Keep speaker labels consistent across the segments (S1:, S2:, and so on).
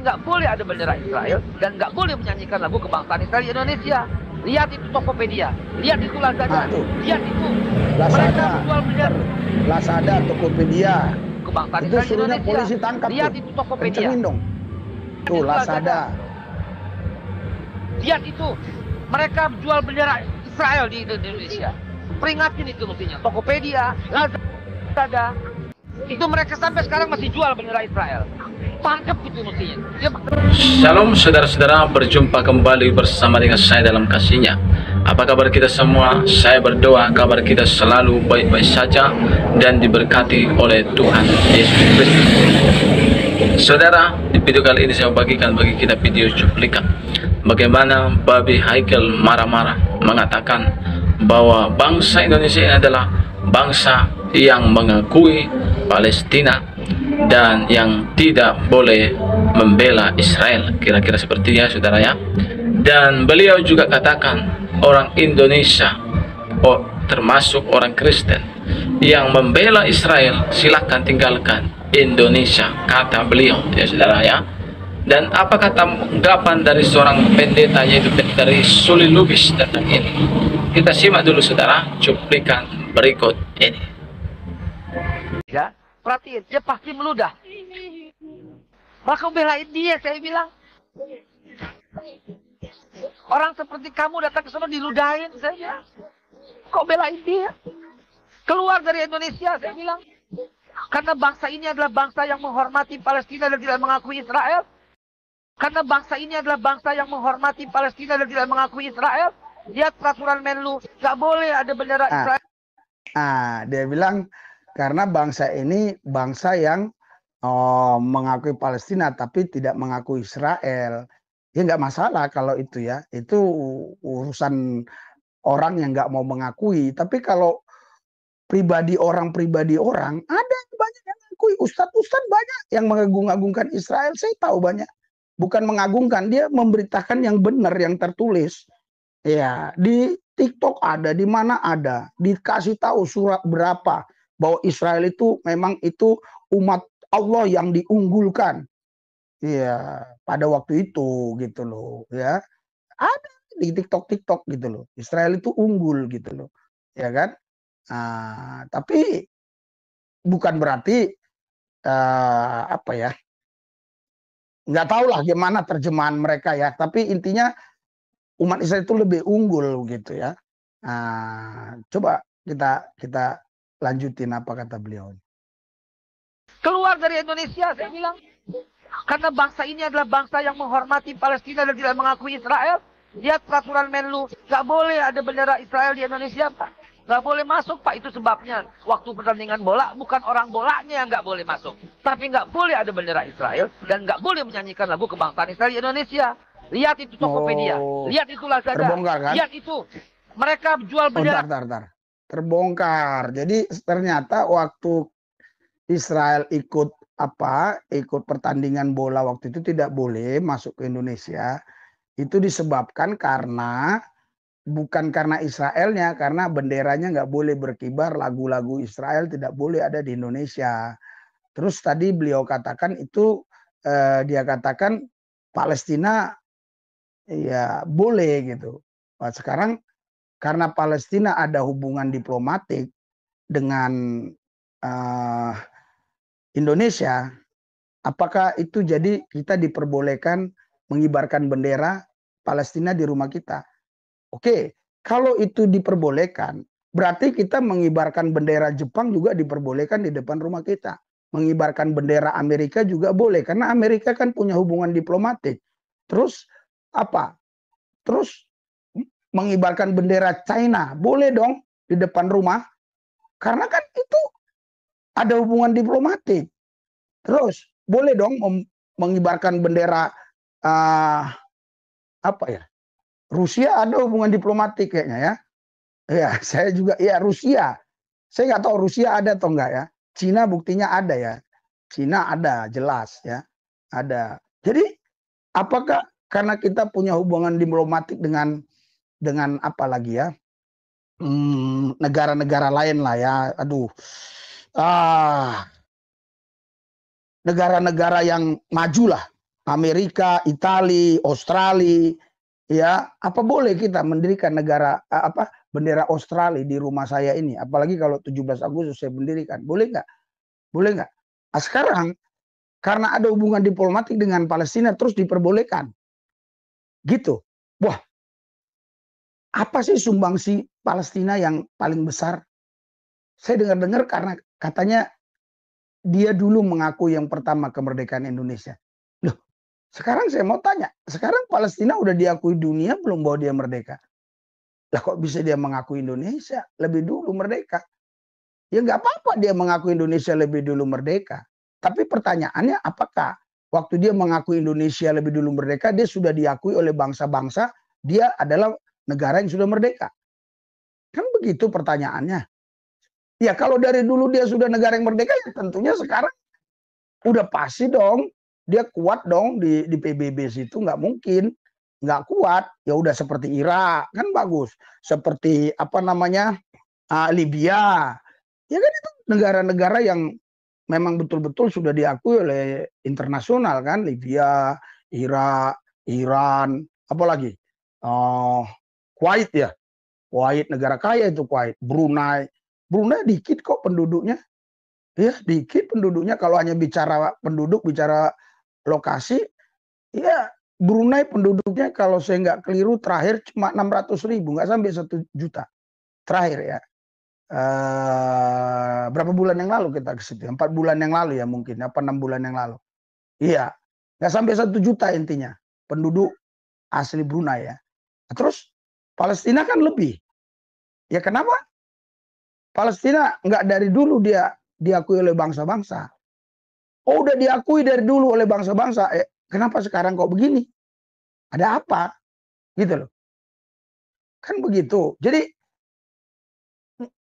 S1: nggak boleh ada bendera Israel dan nggak boleh menyanyikan lagu kebangsaan Israel di Indonesia. Lihat itu Tokopedia, lihat itu Lazada, lihat itu mereka menjual bendera
S2: Lazada, Tokopedia.
S1: kebangsaan
S2: Itu
S1: Israel di
S2: suruhnya
S1: Indonesia.
S2: polisi tangkap
S1: Lihat
S2: tuh.
S1: itu Tokopedia.
S2: Kencengin dong. Tuh Lazada.
S1: Lihat itu mereka jual bendera Israel di Indonesia. Peringatin itu mestinya. Tokopedia, Lazada, itu mereka sampai sekarang masih jual bendera Israel. Tangkap itu mestinya.
S3: Shalom saudara-saudara, berjumpa kembali bersama dengan saya dalam kasihnya. Apa kabar kita semua? Saya berdoa kabar kita selalu baik-baik saja dan diberkati oleh Tuhan Yesus Kristus. Saudara, di video kali ini saya bagikan bagi kita video cuplikan bagaimana Babi Haikal marah-marah mengatakan bahwa bangsa Indonesia ini adalah bangsa yang mengakui Palestina dan yang tidak boleh membela Israel, kira-kira sepertinya saudara ya. Dan beliau juga katakan orang Indonesia, termasuk orang Kristen yang membela Israel, silakan tinggalkan Indonesia, kata beliau ya saudara ya. Dan apa kata tanggapan dari seorang pendeta, yaitu dari Suli Lubis tentang ini? Kita simak dulu saudara cuplikan berikut ini.
S1: Ya, perhatiin, dia pasti meludah. Maka belain dia, saya bilang. Orang seperti kamu datang ke sana diludahin, saya bilang. Kok belain dia? Keluar dari Indonesia, saya bilang. Karena bangsa ini adalah bangsa yang menghormati Palestina dan tidak mengakui Israel. Karena bangsa ini adalah bangsa yang menghormati Palestina dan tidak mengakui Israel. Lihat peraturan Menlu, nggak boleh ada bendera Israel.
S2: Dia bilang karena bangsa ini bangsa yang mengakui Palestina tapi tidak mengakui Israel. Ya nggak masalah kalau itu ya. Itu urusan orang yang nggak mau mengakui. Tapi kalau pribadi orang ada banyak yang mengakui. Ustadz banyak yang mengagung-agungkan Israel. Saya tahu banyak. Bukan mengagungkan, dia memberitakan yang benar, yang tertulis. Ya, di TikTok ada, di mana ada, dikasih tahu surat berapa bahwa Israel itu memang itu umat Allah yang diunggulkan. Ya, pada waktu itu gitu loh, ya. Ada di TikTok gitu loh. Israel itu unggul gitu loh. Ya kan? Tapi bukan berarti apa ya? Nggak tahu lah gimana terjemahan mereka ya. Tapi intinya umat Israel itu lebih unggul gitu ya. Coba kita lanjutin apa kata beliau.
S1: Keluar dari Indonesia, saya bilang. Karena bangsa ini adalah bangsa yang menghormati Palestina dan tidak mengakui Israel. Lihat peraturan Menlu, nggak boleh ada bendera Israel di Indonesia, Pak. Nggak boleh masuk, Pak. Itu sebabnya. Waktu pertandingan bola, bukan orang bolanya yang nggak boleh masuk. Tapi nggak boleh ada bendera Israel dan nggak boleh menyanyikan lagu kebangsaan Israel di Indonesia. Lihat itu Tokopedia, lihat itu Lazada,
S2: terbongkar, kan?
S1: Lihat itu. Mereka jual bendera.
S2: Terbongkar. Jadi ternyata waktu Israel ikut pertandingan bola waktu itu tidak boleh masuk ke Indonesia. Itu disebabkan karena bukan karena Israelnya, karena benderanya nggak boleh berkibar, lagu-lagu Israel tidak boleh ada di Indonesia. Terus tadi beliau katakan itu dia katakan Palestina ya boleh gitu. Nah, sekarang karena Palestina ada hubungan diplomatik dengan Indonesia, apakah itu jadi kita diperbolehkan mengibarkan bendera Palestina di rumah kita? Oke, kalau itu diperbolehkan, berarti kita mengibarkan bendera Jepang juga diperbolehkan di depan rumah kita. Mengibarkan bendera Amerika juga boleh, karena Amerika kan punya hubungan diplomatik. Terus apa? Terus mengibarkan bendera China, boleh dong di depan rumah. Karena kan itu ada hubungan diplomatik. Terus boleh dong mengibarkan bendera Rusia, ada hubungan diplomatik kayaknya ya. Ya, saya juga ya Rusia. Saya nggak tahu Rusia ada atau enggak ya. Cina buktinya ada ya. Cina ada jelas ya. Ada. Jadi apakah karena kita punya hubungan diplomatik dengan apa lagi ya? Negara-negara lain lah ya. Aduh. Negara-negara yang maju lah. Amerika, Italia, Australia, ya apa boleh kita mendirikan negara bendera Australia di rumah saya ini? Apalagi kalau 17 Agustus saya mendirikan, boleh nggak? Boleh nggak? Nah, sekarang karena ada hubungan diplomatik dengan Palestina terus diperbolehkan, gitu. Wah, apa sih sumbangsi Palestina yang paling besar? Saya dengar-dengar karena katanya dia dulu mengaku yang pertama kemerdekaan Indonesia. Loh, sekarang saya mau tanya, sekarang Palestina udah diakui dunia belum bahwa dia merdeka? Lah kok bisa dia mengaku Indonesia lebih dulu merdeka? Ya nggak apa-apa dia mengaku Indonesia lebih dulu merdeka. Tapi pertanyaannya apakah waktu dia mengaku Indonesia lebih dulu merdeka, dia sudah diakui oleh bangsa-bangsa, dia adalah negara yang sudah merdeka? Kan begitu pertanyaannya. Ya kalau dari dulu dia sudah negara yang merdeka, ya tentunya sekarang udah pasti dong. Dia kuat dong di PBB situ, nggak mungkin nggak kuat. Ya udah seperti Irak kan bagus, seperti apa namanya Libya, ya kan itu negara-negara yang memang betul-betul sudah diakui oleh internasional kan, Libya, Irak, Iran, apalagi Kuwait ya, Kuwait negara kaya itu Kuwait, Brunei dikit kok penduduknya. Ya, dikit penduduknya kalau hanya bicara penduduk, bicara lokasi, ya Brunei penduduknya kalau saya nggak keliru terakhir cuma 600.000, nggak sampai 1 juta. Terakhir ya. Berapa bulan yang lalu kita ke situ? 4 bulan yang lalu ya mungkin, apa 6 bulan yang lalu. Iya, nggak sampai 1 juta intinya penduduk asli Brunei ya. Nah, terus Palestina kan lebih. Ya kenapa? Palestina nggak dari dulu dia diakui oleh bangsa-bangsa. Oh udah diakui dari dulu oleh bangsa-bangsa. Kenapa sekarang kok begini? Ada apa? Gitu loh. Kan begitu. Jadi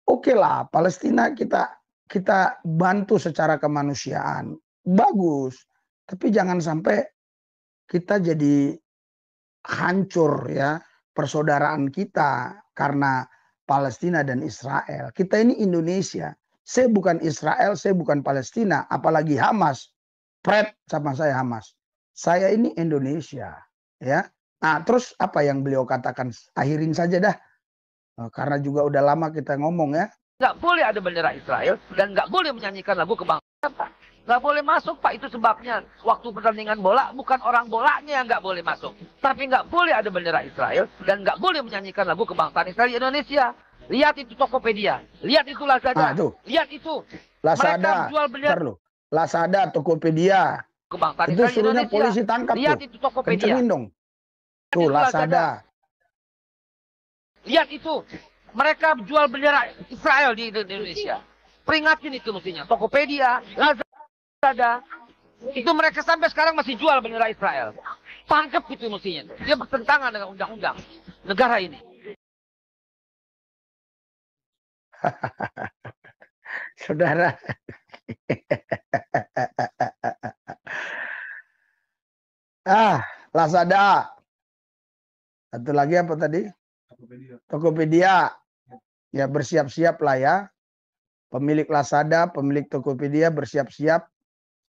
S2: oke lah Palestina kita bantu secara kemanusiaan. Bagus. Tapi jangan sampai kita jadi hancur ya persaudaraan kita karena Palestina dan Israel. Kita ini Indonesia. Saya bukan Israel, saya bukan Palestina, apalagi Hamas. Pret sama saya Hamas. Saya ini Indonesia, ya. Nah, terus apa yang beliau katakan? Akhirin saja dah. Karena juga udah lama kita ngomong ya.
S1: Nggak boleh ada bendera Israel dan nggak boleh menyanyikan lagu kebangsaan, Pak. Nggak boleh masuk, Pak. Itu sebabnya waktu pertandingan bola bukan orang bolanya yang nggak boleh masuk, tapi nggak boleh ada bendera Israel dan nggak boleh menyanyikan lagu kebangsaan Israel di Indonesia. Lihat itu Tokopedia, lihat itu Lazada, lihat itu.
S2: Lazada,
S1: jual bendera
S2: Lazada, Tokopedia.
S1: kebangsaan
S2: Itu
S1: Israel di
S2: suruhnya
S1: Indonesia.
S2: polisi tangkap
S1: Lihat
S2: tuh.
S1: itu Tokopedia.
S2: Kencengin dong. Tuh Lazada.
S1: Lihat itu. Mereka jual bendera Israel di Indonesia. Peringatin itu mestinya. Tokopedia, Lazada. Itu mereka sampai sekarang masih jual bendera Israel. Tangkap itu mestinya. Dia bertentangan dengan undang-undang negara ini.
S2: Saudara. Lazada. Satu lagi apa tadi? Tokopedia. Ya bersiap-siap lah ya. Pemilik Lazada, pemilik Tokopedia bersiap-siap.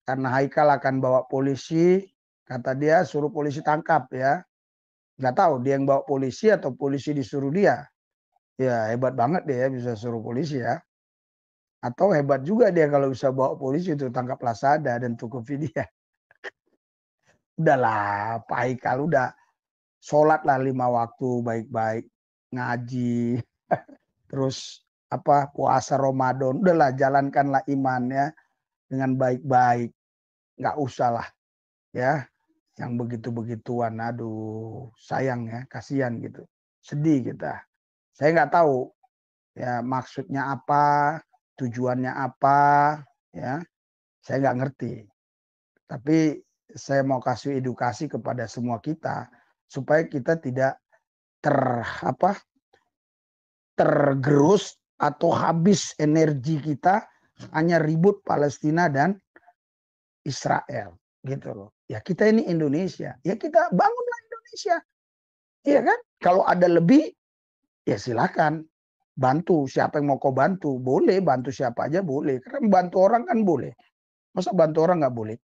S2: Karena Haikal akan bawa polisi. Kata dia suruh polisi tangkap ya. Nggak tahu dia yang bawa polisi atau polisi disuruh dia. Ya hebat banget dia bisa suruh polisi ya. Atau hebat juga dia kalau bisa bawa polisi untuk tangkap Lazada dan Tokopedia. Udahlah Pak Haikal udah. Sholat lah 5 waktu baik-baik. Ngaji. Terus puasa Ramadan. Udahlah jalankanlah imannya dengan baik-baik. Nggak usah lah ya. Yang begitu-begituan. Aduh sayang ya. Kasihan gitu. Sedih kita. Saya nggak tahu ya maksudnya apa. Tujuannya apa. Ya. Saya nggak ngerti. Tapi saya mau kasih edukasi kepada semua kita. Supaya kita tidak tergerus atau habis energi kita hanya ribut Palestina dan Israel gitu loh. Ya kita ini Indonesia, ya kita bangunlah Indonesia. Iya kan? Kalau ada lebih ya silakan bantu siapa yang mau kau bantu, boleh bantu siapa aja boleh. Karena bantu orang kan boleh. Masa bantu orang nggak boleh?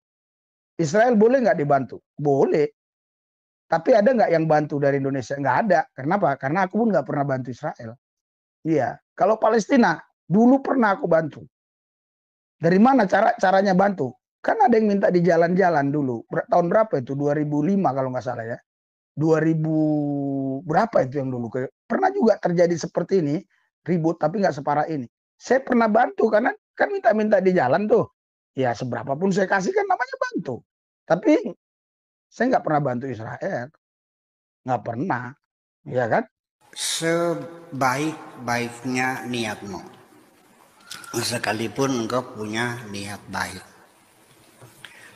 S2: Israel boleh nggak dibantu? Boleh. Tapi ada nggak yang bantu dari Indonesia? Nggak ada. Kenapa? Karena aku pun nggak pernah bantu Israel. Iya. Kalau Palestina, dulu pernah aku bantu. Dari mana caranya bantu? Kan ada yang minta di jalan-jalan dulu. Tahun berapa itu? 2005 kalau nggak salah ya. 2000 berapa itu yang dulu? Pernah juga terjadi seperti ini. Ribut, tapi nggak separah ini. Saya pernah bantu, karena kan minta-minta di jalan tuh. Ya seberapa pun saya kasih kan namanya bantu. Tapi saya nggak pernah bantu Israel. Nggak pernah. Ya kan?
S4: Sebaik-baiknya niatmu, sekalipun engkau punya niat baik,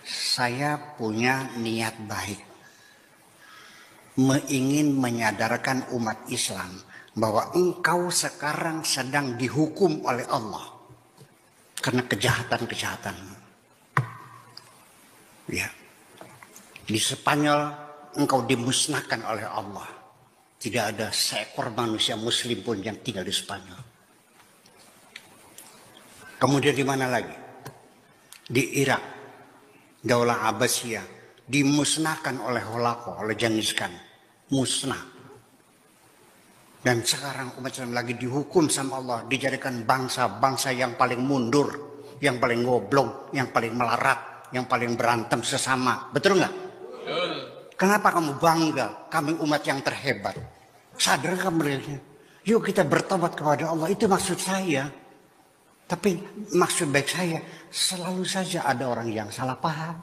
S4: saya punya niat baik, ingin menyadarkan umat Islam bahwa engkau sekarang sedang dihukum oleh Allah karena kejahatan-kejahatan. Ya, di Spanyol engkau dimusnahkan oleh Allah. Tidak ada seekor manusia muslim pun yang tinggal di Spanyol. Kemudian di mana lagi? Di Irak, Daulah Abbasiyah dimusnahkan oleh Holako, oleh Genghis Khan. Musnah. Dan sekarang umat Islam lagi dihukum sama Allah, dijadikan bangsa-bangsa yang paling mundur, yang paling goblok, yang paling melarat, yang paling berantem sesama. Betul nggak? Kenapa kamu bangga? Kami umat yang terhebat. Sadar kamu? Yuk kita bertobat kepada Allah. Itu maksud saya. Tapi maksud baik saya, selalu saja ada orang yang salah paham.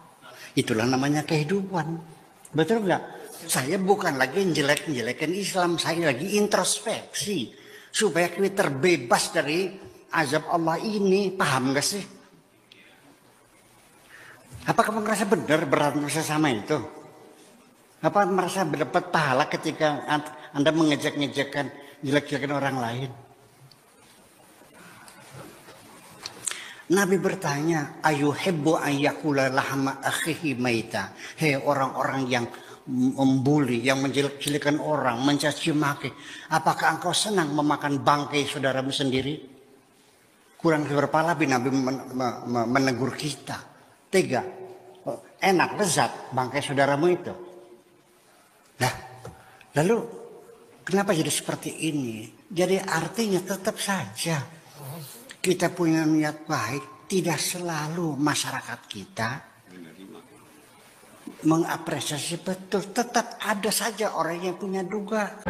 S4: Itulah namanya kehidupan. Betul nggak? Saya bukan lagi jelek-jelekan Islam. Saya lagi introspeksi. Supaya kita terbebas dari azab Allah ini. Paham nggak sih? Apa kamu merasa benar berantem sesama itu? Apa merasa mendapat pahala ketika Anda mengejek-ngejekkan, jelek-jelekan orang lain? Nabi bertanya, ayuhibbu an yakula lahma akhihi maita. Hei orang-orang yang membuli, yang menjelek-jelekan orang, mencaci maki. Apakah engkau senang memakan bangkai saudaramu sendiri? Kurang berpala Nabi menegur kita. Tega, enak, lezat bangkai saudaramu itu. Nah, lalu kenapa jadi seperti ini? Jadi artinya tetap saja kita punya niat baik, tidak selalu masyarakat kita mengapresiasi betul. Tetap ada saja orang yang punya duga.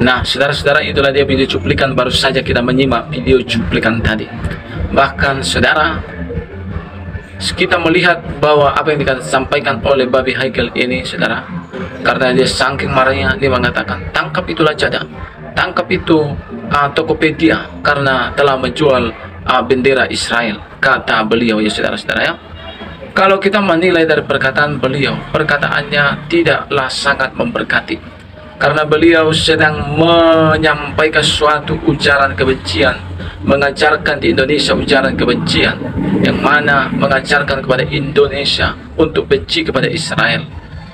S3: Nah, saudara-saudara, itulah dia video cuplikan. Baru saja kita menyimak video cuplikan tadi. Bahkan saudara, kita melihat bahwa apa yang disampaikan oleh Babi Haikal ini, saudara, karena dia saking marahnya, dia mengatakan tangkap itulah cadang, tangkap itu Tokopedia karena telah menjual bendera Israel, kata beliau, ya saudara-saudara ya. Kalau kita menilai dari perkataan beliau, perkataannya tidaklah sangat memberkati, karena beliau sedang menyampaikan suatu ujaran kebencian, mengajarkan di Indonesia ujaran kebencian, yang mana mengajarkan kepada Indonesia untuk benci kepada Israel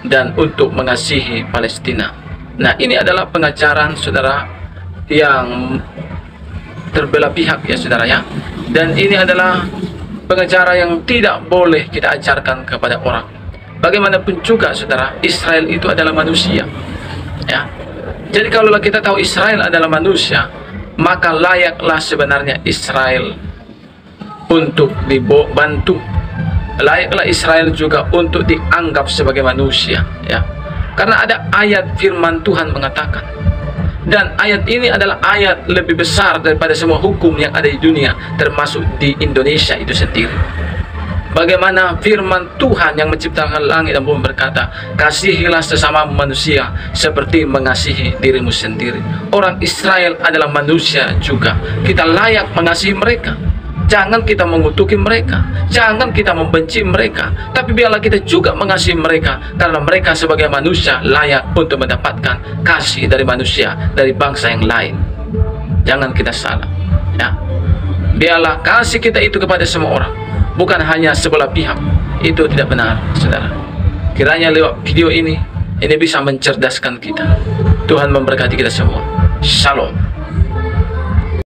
S3: dan untuk mengasihi Palestina. Nah, ini adalah pengajaran saudara yang terbelah pihak, ya saudara ya. Dan ini adalah pengajaran yang tidak boleh kita ajarkan kepada orang. Bagaimanapun juga saudara, Israel itu adalah manusia, ya. Jadi kalau kita tahu Israel adalah manusia, maka layaklah sebenarnya Israel untuk dibantu. Layaklah Israel juga untuk dianggap sebagai manusia, ya. Karena ada ayat firman Tuhan mengatakan, dan ayat ini adalah ayat lebih besar daripada semua hukum yang ada di dunia, termasuk di Indonesia itu sendiri. Bagaimana firman Tuhan yang menciptakan langit dan bumi berkata, kasihilah sesama manusia seperti mengasihi dirimu sendiri. Orang Israel adalah manusia juga. Kita layak mengasihi mereka. Jangan kita mengutuki mereka, jangan kita membenci mereka, tapi biarlah kita juga mengasihi mereka, karena mereka sebagai manusia layak untuk mendapatkan kasih dari manusia, dari bangsa yang lain. Jangan kita salah, ya. Biarlah kasih kita itu kepada semua orang, bukan hanya sebelah pihak. Itu tidak benar, saudara. Kiranya lewat video ini bisa mencerdaskan kita. Tuhan memberkati kita semua. Shalom.